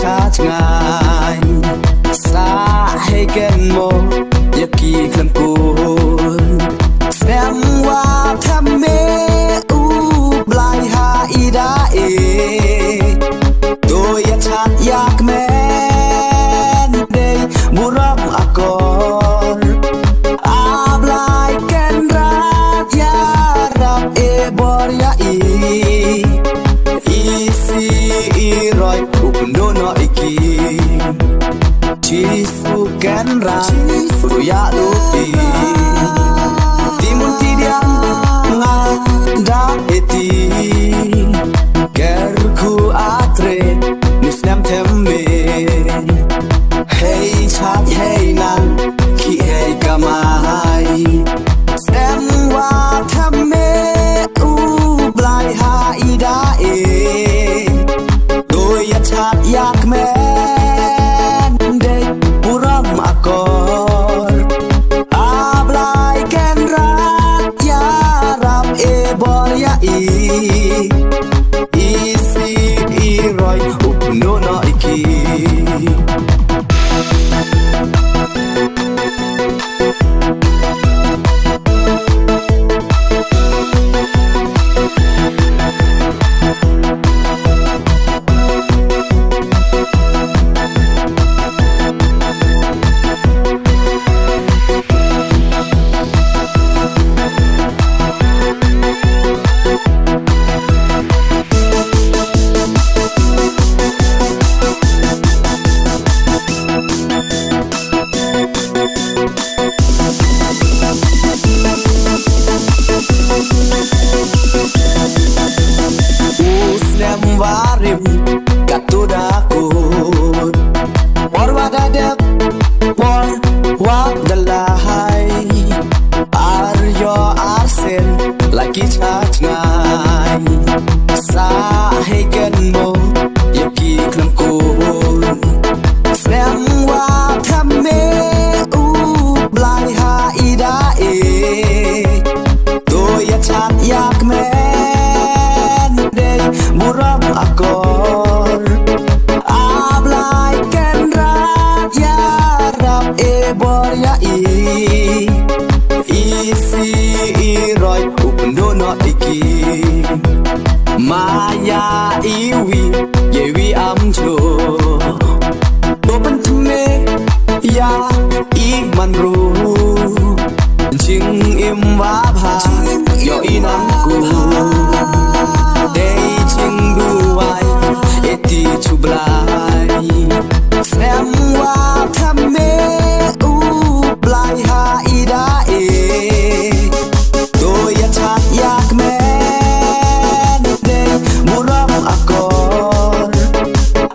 ชาติง่ายสาให้แก่นโมอยากกี่คำกูแสดงว่าทำเมอูบลายหาอีดาเอโดยชาติอยากแม่นเดยบุรมอากรอาบลายแกนรักยารับเอบอรยาอีซีอีรอยอุปนโดนอีกีชีสุแกนรักฟุรุยาลูปีติมุนติเดียงงาดาเอตีแกรคูอาเทรนิสแนมเทมเมเฮชาเฮนันคีเฮกามายแสดงว่าทำเมอูบลายหาอีดาเอโดยชาติอยากแม่นเด็กบุรมอากรอาบลายแกนรักยารับเอบอรยาอีซีอีรอยอุปโนนอีกีVarim katudakut war wadadep war wadalahai aryo arsen lagi chat ngai sahe kenmo yaki klamkun sem wa thamme u blai ha ida e to ya chat yak meบุรมอากรอาบลายแกนรักยารับเอบอรยาอีซีอีรอยอุปนโดนอีกีมายาอีวีเยวีอัมโชตัวเป็นทเมยาอีมันรู้จิงอิมวาพายออีนังกูที่ชุบลายแสดงว่าทำเมอูบลายหาอีดาเอโดยชาติอยากแม่นเดยบุรมอากร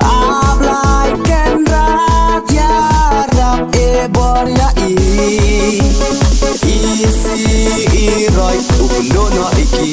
อาบลายแกนรักยารับเอบอรยาอีซีอีรอยอุปนโดนอีกี